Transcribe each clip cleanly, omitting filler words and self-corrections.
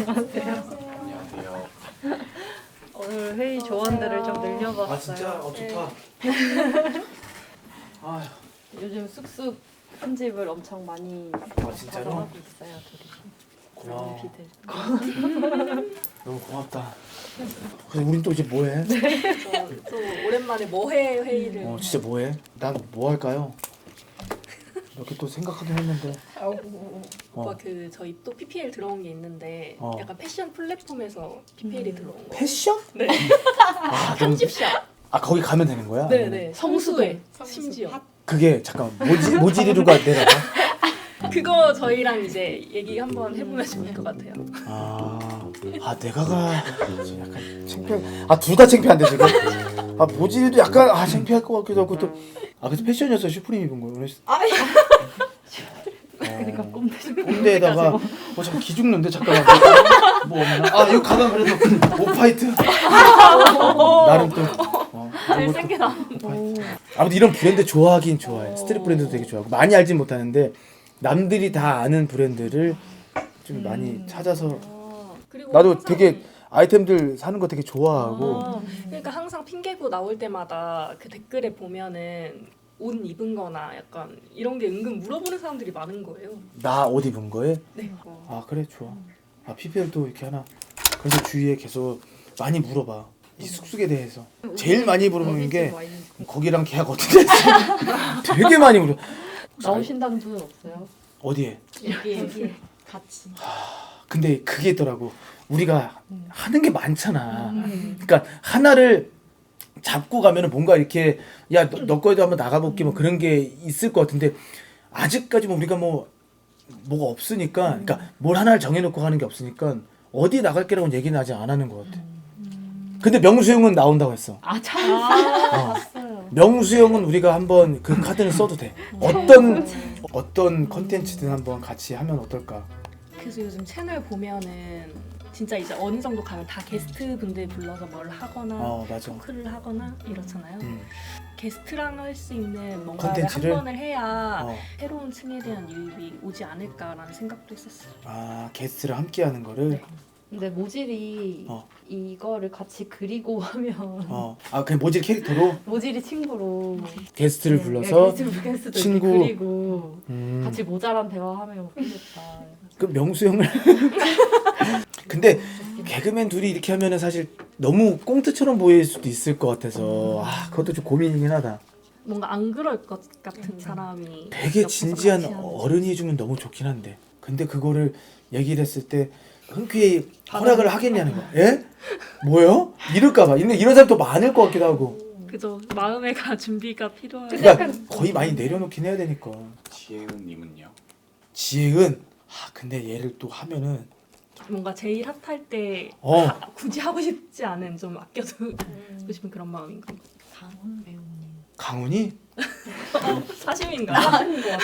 안녕하세요. 오늘 회의 조언들을 좀 늘려봤어요. 아 진짜? 좋다. 아 요즘 쑥쑥 편집을 엄청 많이 진짜로? 하고 있어요, 둘이. 고마워. 피들. 너무 고맙다. 그래서 우린 또 이제 뭐해? 또 오랜만에 뭐해 회의를. 진짜 뭐해? 난 뭐 할까요? 이렇게 또 생각하긴 했는데. 오빠 그 저희 또 PPL 들어온 게 있는데 약간 패션 플랫폼에서 PPL이 들어온 거. 패션? 네. 아, 편집샵. 거기 가면 되는 거야? 네네. 성수에 심지어. 그게 잠깐 모지리루가 내려가? 그거 저희랑 이제 얘기 한번 해보면 좋을 것 같아요. 내가가 약간 창피해. 둘 다 창피한데 지금. 모지리도 약간 창피할 것 같기도 하고 또. 그래서 패션이었어. 슈프림 입은 거. 그러니까 꼼대에다가 잠깐 기 죽는데 잠깐만. 뭐 없나? 이거 가방 그래도 오프화이트. 나름 또 잘생겨 나. 아무튼 이런 브랜드 좋아하긴 좋아해. 스트릿 브랜드도 되게 좋아하고 많이 알진 못하는데 남들이 다 아는 브랜드를 좀 많이 찾아서 그리고 나도 항상, 되게 아이템들 사는 거 되게 좋아하고 그러니까 항상 핑계고 나올 때마다 그 댓글에 보면은 옷 입은 거나 약간 이런 게 은근 물어보는 사람들이 많은 거예요. 나 옷 입은 거에? 네. 그래 좋아. PPL도 이렇게 하나. 그래서 주위에 계속 많이 물어봐. 이 쑥쑥에 대해서 제일 많이 물어보는 게 거기랑 계약 어떻게 했어? 되게 많이 물어. 나오신다는 분은 없어요? 어디에? 여기 같이. 근데 그게 있더라고. 우리가 하는 게 많잖아. 그러니까 하나를 잡고 가면은 뭔가 이렇게 너 거에도 한번 나가볼게 뭐 그런 게 있을 것 같은데 아직까지 뭐 우리가 뭐가 없으니까 그러니까 뭘 하나를 정해놓고 가는 게 없으니까 어디 나갈게라고는 얘기는 아직 안 하는 것 같아. 근데 명수형은 나온다고 했어. 봤어요. 명수형은 우리가 한번 그 카드를 써도 돼. 어떤 컨텐츠든 한번 같이 하면 어떨까? 그래서 요즘 채널 보면은 진짜 이제 어느 정도 가면 다 게스트 분들 불러서 뭘 하거나 맞아. 토크를 하거나 이렇잖아요. 게스트랑 할 수 있는 뭔가를 콘텐츠를? 한 번을 해야 새로운 층에 대한 유입이 오지 않을까라는 생각도 했었어요. 게스트랑 함께 하는 거를? 네. 근데 모질이 이거를 같이 그리고 하면 그냥 모질 캐릭터로 모질이 친구로 게스트를 불러서 게스트도 친구. 이렇게 그리고 음. 같이 모자란 대화하면 웃기겠다. 그 명수형을 근데 개그맨 둘이 이렇게 하면은 사실 너무 꽁트처럼 보일 수도 있을 것 같아서 그것도 좀 고민이긴 하다. 뭔가 안 그럴 것 같은 사람이 되게 옆에서 진지한 같이 하는 어른이 해주면 너무 좋긴 한데 근데 그거를 얘기를 했을 때 흔쾌히 허락을 하겠냐는 거야. 예? 뭐요? 이럴까봐. 이런 사람 더 많을 것 같기도 하고. 그죠. 마음의 준비가 필요한. 그러니까 거의 많이 내려놓긴 해야 되니까. 지혜은님은요? 지혜은 근데 얘를 또 하면은 뭔가 제일 핫할 때 굳이 하고 싶지 않은 좀 아껴두고 싶은 그런 마음인가. 강훈 배우님. 강훈이? 사심인가?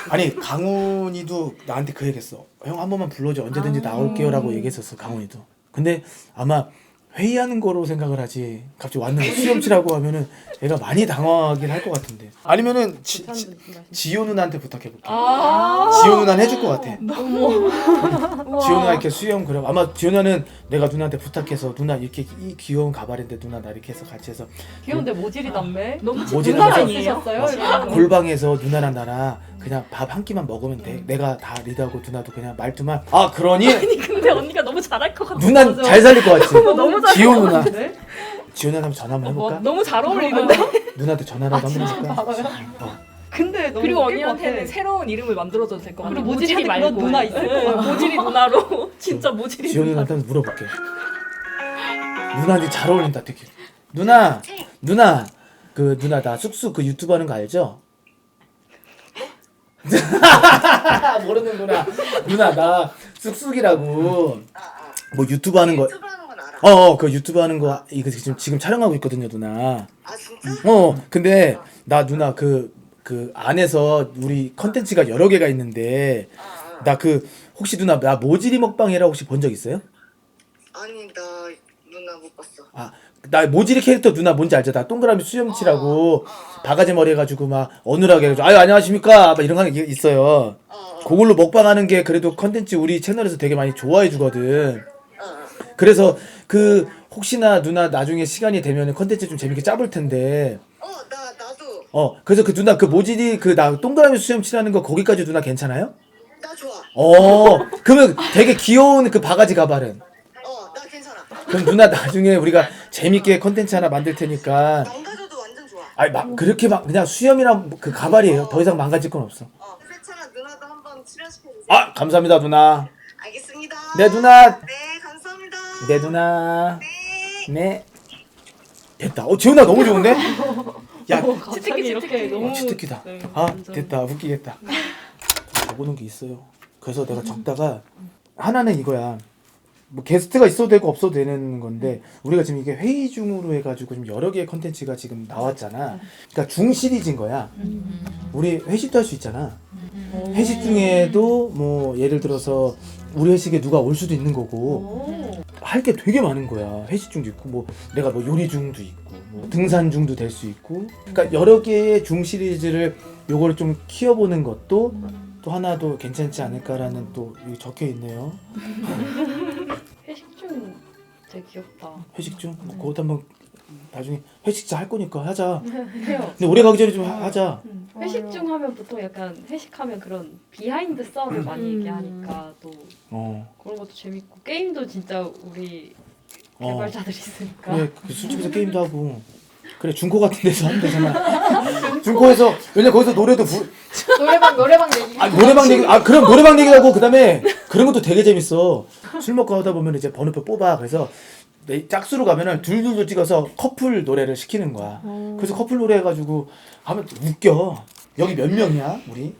아니 강훈이도 나한테 그 얘기했어. 형 한 번만 불러줘. 언제든지 나올게요라고 얘기했었어. 강훈이도. 근데 아마 회의하는 거로 생각을 하지 갑자기 왔는데 수염치라고 하면은 얘가 많이 당황하긴 할 것 같은데. 아니면은 지효 누나한테 부탁해볼게. 지효 누나는 해줄 것 같아. 지효 누나 이렇게 수염 그려. 아마 지효 누나는 내가 누나한테 부탁해서 누나 이렇게 이 귀여운 가발인데 누나 나 이렇게 해서 같이 해서 귀여운데 모질이 남매? 너무 모질이 누나 남매. 아니에요? 골방에서 누나랑 나랑 그냥 밥 한 끼만 먹으면 돼. 내가 다 리드하고 누나도 그냥 말투만 그러니? 아니 근데 언니가 너무 잘할 것 같아. 누난 잘 살릴 것 같지? 너무 잘할 지효 것 누나. 같은데? 지효 누나 한번 전화 한번 해볼까? 너무 잘 어울리는데? 누나한테 전화라도 한번 해볼까? 근데 너무 그리고 웃길 것 언니한테는 같아. 새로운 이름을 만들어줘도 될 것 같아. 그리고 모질이 말고 누나 있을 것 같아. 모질이 누나로 진짜 모질이 지효 누나. 누나한테 한번 물어볼게. 누나한테 잘 어울린다 되게. 누나 그 누나 나 쑥쑥 그 유튜브 하는 거 알죠? 모르는구나. 누나 나 쑥쑥이라고 뭐 유튜브 하는 거. 유튜브 하는 건 알아. 그 유튜브 하는 거 이거 지금 촬영하고 있거든요, 누나. 아 진짜? 근데 나 누나 그 안에서 우리 컨텐츠가 여러 개가 있는데 나 혹시 누나 나 모지리 먹방이라고 혹시 본 적 있어요? 아니 나 누나 못 봤어. 나 모지리 캐릭터 누나 뭔지 알죠? 나 동그라미 수염치라고 바가지 머리 해가지고 막 어눌하게 해가지고 아유 안녕하십니까 막 이런 거 있어요. 그걸로 먹방하는 게 그래도 컨텐츠 우리 채널에서 되게 많이 좋아해 주거든. 그래서 그 혹시나 누나 나중에 시간이 되면 컨텐츠 좀 재밌게 짜볼 텐데 나도. 그래서 그 누나 그 모질이 그 나 동그라미 수염칠하는 거 거기까지 누나 괜찮아요? 나 좋아. 그러면 되게 귀여운 그 바가지 가발은 나 괜찮아. 그럼 누나 나중에 우리가 재밌게 컨텐츠 하나 만들 테니까 망가져도 완전 좋아. 아니 막 그렇게 막 그냥 수염이랑 그 가발이에요. 더 이상 망가질 건 없어. 세찬아 누나도 한번 출연시켜주세요. 아 감사합니다 누나. 알겠습니다. 네 누나. 네 감사합니다. 네 누나. 네. 네. 됐다. 지훈아 너무 좋은데? 야 갑자기 이렇게 너무 치트키다. 네, 아 완전. 됐다. 웃기겠다. 적어놓은 게 있어요. 그래서 내가 적다가 하나는 이거야. 뭐 게스트가 있어도 되고 없어도 되는 건데 우리가 지금 이게 회의 중으로 해가지고 좀 여러 개의 컨텐츠가 지금 나왔잖아. 그러니까 중 시리즈인 거야. 우리 회식도 할 수 있잖아. 회식 중에도 뭐 예를 들어서 우리 회식에 누가 올 수도 있는 거고 할 게 되게 많은 거야. 회식 중도 있고 뭐 내가 뭐 요리 중도 있고 뭐 등산 중도 될 수 있고 그러니까 여러 개의 중 시리즈를 요거를 좀 키워보는 것도 또 하나도 괜찮지 않을까라는 또 여기 적혀 있네요. 회식 중 되게 귀엽다. 회식 중? 뭐 그것도 한번 나중에 회식자 할 거니까 하자. 해요. 근데 오래 가기 전에 좀 하자. 회식 중 하면 보통 약간 회식하면 그런 비하인드 썰을 많이 얘기하니까 또 어. 그런 것도 재밌고 게임도 진짜 우리 개발자들이 있으니까 그래 그 술집에서 게임도 하고 그래 중코 같은 데서 하면 되잖아. 중코에서 왜냐 거기서 노래도 노래방 얘기. 노래방 얘기 그럼 노래방 얘기하고 그다음에 그런 것도 되게 재밌어. 술 먹고 하다 보면 이제 번호표 뽑아. 그래서 내 짝수로 가면은 둘둘둘 찍어서 커플 노래를 시키는 거야. 그래서 커플 노래 해가지고 하면 웃겨. 여기 몇 명이야 우리?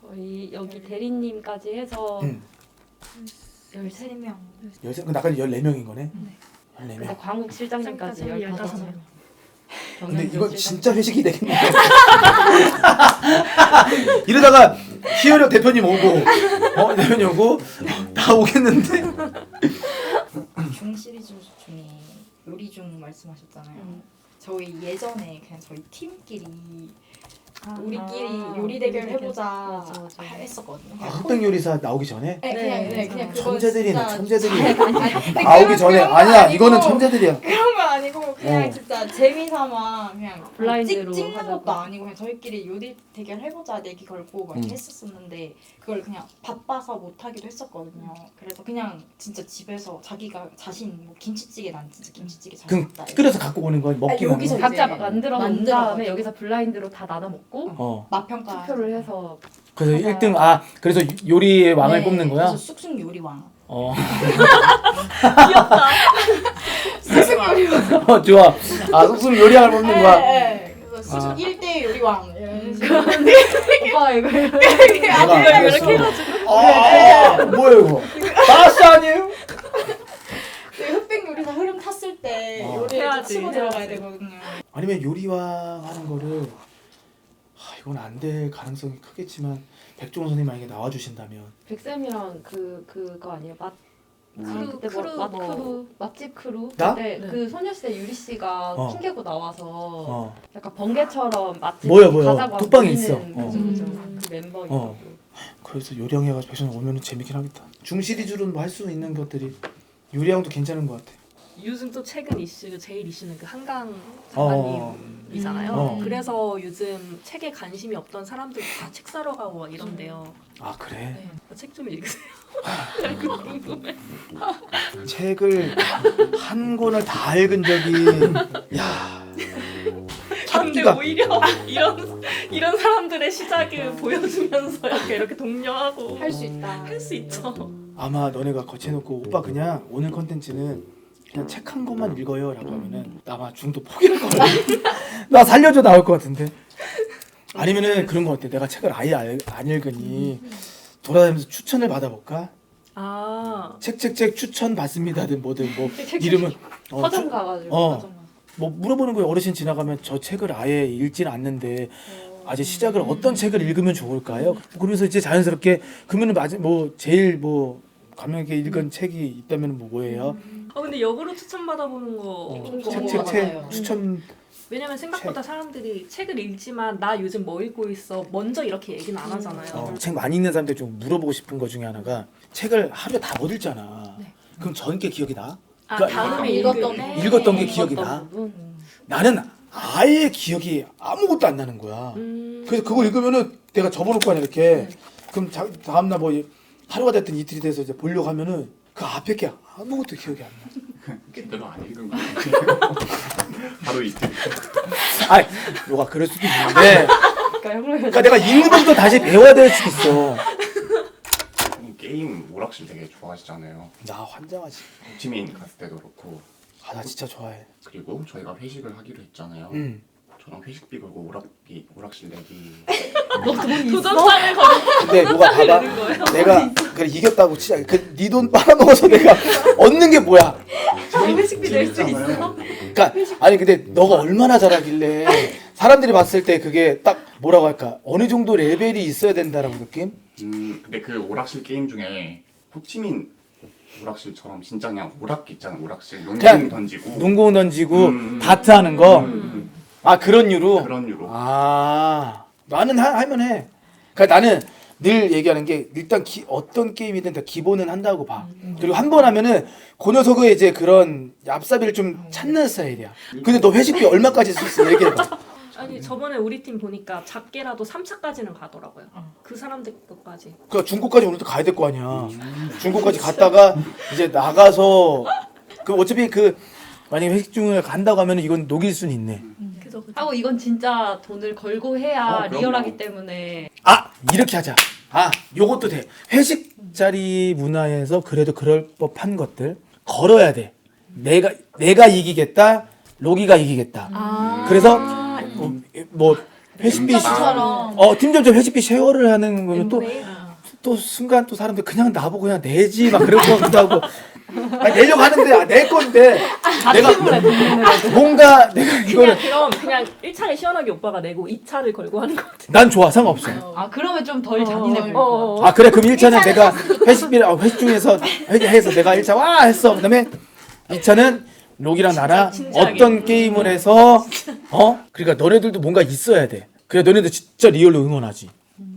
저희 여기 대리님까지 해서 응. 13명. 근데 아까 14명인 거네. 14명. 근데 광욱 실장님까지 15명. 근데 이건 진짜 회식이 되겠네. 이러다가 희열혁 대표님 오고 대표님 오고 다 오겠는데. 중 시리즈 중에 요리 중 말씀하셨잖아요. 저희 예전에 그냥 저희 팀끼리 우리끼리 요리 대결 해보자 맞아. 했었거든요. 흑백 요리사 나오기 전에 그냥 그건 천재들이네. 진짜 천재들이 아니, 나오기 전에 그런 건 아니야 아니고, 이거는 천재들이야. 그런 건 아니고 그냥 어. 진짜 재미삼아 그냥 블라인드로 찍는 하자고. 것도 아니고 그냥 저희끼리 요리 대결 해보자 내기 걸고 막 이렇게 했었었는데 그걸 그냥 바빠서 못 하기도 했었거든요. 그래서 그냥 진짜 집에서 자기가 자신 뭐 김치찌개 난 진짜 김치찌개 그럼 잘했다. 끓여서 갖고 오는 거 먹기만 여기서 하는 거? 각자 이제 만들어 놓은 만들어가지고. 다음에 여기서 블라인드로 다 나눠 먹고 맛평가 투표를 해서 그래서 맞아. 1등 그래서 요리의 왕을 네, 뽑는 거야? 그래서 쑥쑥 요리왕. 귀엽다. 쑥쑥 요리왕. 좋아. 쑥쑥 요리왕을 뽑는 거야. 네, 그래서 쑥쑥 아. 1대 요리왕 이런 식으로. 오빠 이거 내가 이렇게 해가지고 뭐야 이거? 나스 아니에요? 그 흑백 요리사 흐름 탔을 때 요리에 해야지, 치고 해야지. 들어가야 되거든요. 아니면 요리왕 하는 거를 이건 안 될 가능성이 크겠지만 백종원 선생님 만약에 나와주신다면 백쌤이랑 그거 아니에요? 크루, 그때 크루 맛 뭐. 크루 맛집 크루 나? 그때 네. 그 소녀시대 유리 씨가 어. 핑계고 나와서 어. 약간 번개처럼 맛집 뭐야. 가자고 톡방에 하고 있어. 있는 어. 그죠. 그 멤버이고 그래서 요리왕 해가지고 백종원 오면은 재밌긴 하겠다. 중 시리즈로는 뭐 할 수 있는 것들이 요리왕도 괜찮은 것 같아. 요즘 또 최근 이슈 제일 이슈는 그 한강 어. 장관님이잖아요. 그래서 요즘 책에 관심이 없던 사람들 다 책 사러 가고 막 이런데요. 아 그래? 네. 책 좀 읽으세요. 그거 궁금해. 책을 한 권을 다 읽은 적이 야 근데 찾기가 오히려 이런 사람들의 시작을 보여주면서 이렇게 독려하고 할 수 있다. 할 수 있죠. 아마 너네가 거쳐놓고 오빠 그냥 오늘 컨텐츠는 그냥 책 한 권만 읽어요 라고 하면은 아마 중도 포기할 거야. 나 살려줘 나올 것 같은데. 아니면은 그런 거 어때? 내가 책을 아예 안 읽으니 돌아다니면서 추천을 받아볼까? 아 책 추천 받습니다든 뭐든 뭐 책, 이름은 서점 가가지고 뭐 물어보는 거예요. 어르신 지나가면 저 책을 아예 읽지는 않는데 아직 시작을 어떤 책을 읽으면 좋을까요? 그러면서 이제 자연스럽게 그러면은 뭐 제일 뭐 감명 깊게 읽은 책이 있다면 뭐예요? 근데 역으로 추천 받아보는 거 좋은 거 책 같아요. 추천 왜냐면 생각보다 사람들이 책을 읽지만 나 요즘 뭐 읽고 있어 먼저 이렇게 얘기는 안 하잖아요. 책 많이 읽는 사람들 좀 물어보고 싶은 거 중에 하나가 책을 하루에 다 못 읽잖아. 그럼 전게 기억이 나? 아, 그러니까 다음에 읽었던 읽었던 게 기억이 나. 부분? 나는 아예 기억이 아무것도 안 나는 거야. 그래서 그거 읽으면은 내가 접어놓을 거 아니야 이렇게. 그럼 다음날 뭐 하루가 됐든 이틀이 돼서 이제 보려고 하면은 그 앞에 게 아무것도 기억이 안 나. 제대로 안 읽은 거 바로 이틀. 아이, 너가 그럴 수도 있는데. 그러니까 형을 그러니까 내가 읽으면서 다시 배워야 될 수도 있어. 게임 오락실 되게 좋아하시잖아요. 나 환장하지. 호치민 갔을 때도 그렇고. 아, 나 진짜 좋아해. 그리고 저희가 회식을 하기로 했잖아요. 저랑 회식비 걸고 오락실 내기. 도전장을 걸. 근데 너가 봐봐. 내가 그래 이겼다고 진짜 네 돈 빨아먹어서 내가 얻는 게 뭐야? 회식비 낼 수 있어? 그러니까 아니 근데 너가 얼마나 잘하길래 사람들이 봤을 때 그게 딱 뭐라고 할까 어느 정도 레벨이 있어야 된다라고 느낌? 근데 그 오락실 게임 중에 호치민 오락실처럼 진짜 그냥 오락기 있잖아. 오락실 그냥 농구 던지고. 농구 던지고 다트 하는 거. 아 그런 유로. 그런 유로. 아 나는 하면 해. 그러니까 나는 늘 얘기하는 게 일단 어떤 게임이든 다 기본은 한다고 봐. 그리고 한 번 하면은 그 녀석의 이제 그런 얍삽이를 좀 찾는 스타일이야. 근데 너 회식비 얼마까지 썼어? 얘기해봐. 아니 저번에 우리 팀 보니까 작게라도 3차까지는 가더라고요. 그 사람들 것까지. 그러니까 중국까지 오늘 또 가야 될 거 아니야. 중국까지 갔다가 이제 나가서 그 어차피 그 만약에 회식 중을 간다고 하면 이건 녹일 수는 있네. 그죠. 하고 이건 진짜 돈을 걸고 해야 그럼요. 리얼하기 때문에 아 이렇게 하자. 아 요것도 돼. 회식 자리 문화에서 그래도 그럴 법한 것들 걸어야 돼. 내가 이기겠다. 로기가 이기겠다. 그래서 뭐 회식비 팀전처럼. 팀전처럼 회식비 쉐어를 하는 거면 또 순간 또 사람들 그냥 나보고 그냥 내지 막 그럴 것 같기도 하고 아니, 내려고 하는데 내 건데 내가 뭔가 내가 이거를 그냥 1차를 시원하게 오빠가 내고 2차를 걸고 하는 것 같아. 난 좋아 상관없어. 아 그러면 좀 덜 잔인해 보일 거야. 아 그래 그럼 1차는 내가 회식 중에서 회의해서 내가 1차 와 했어. 그다음에 2차는 록이랑 나랑 진지하게. 어떤 게임을 해서 그러니까 너네들도 뭔가 있어야 돼. 그래 너네들 진짜 리얼로 응원하지.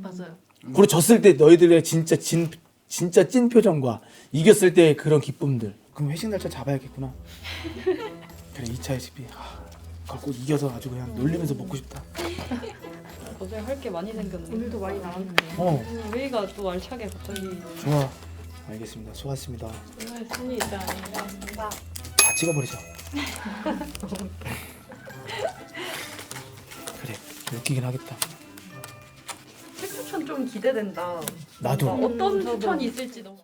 맞아요. 그리고 졌을 때 너희들의 진짜 찐 표정과 이겼을 때의 그런 기쁨들. 그럼 회식 날짜 잡아야겠구나. 그래 2차 회식비 갖고 이겨서 아주 그냥 놀리면서 먹고 싶다. 어제 할 게 많이 생겼네. 오늘도 많이 나왔는데. 회의가 또 알차게 갑자기. 좋아. 알겠습니다. 수고하셨습니다. 정말 승리 있다. 다 찍어버리자. 그래 웃기긴 하겠다. 책 추천 좀 기대된다. 나도. 뭔가 어떤 추천이 있을지 너무.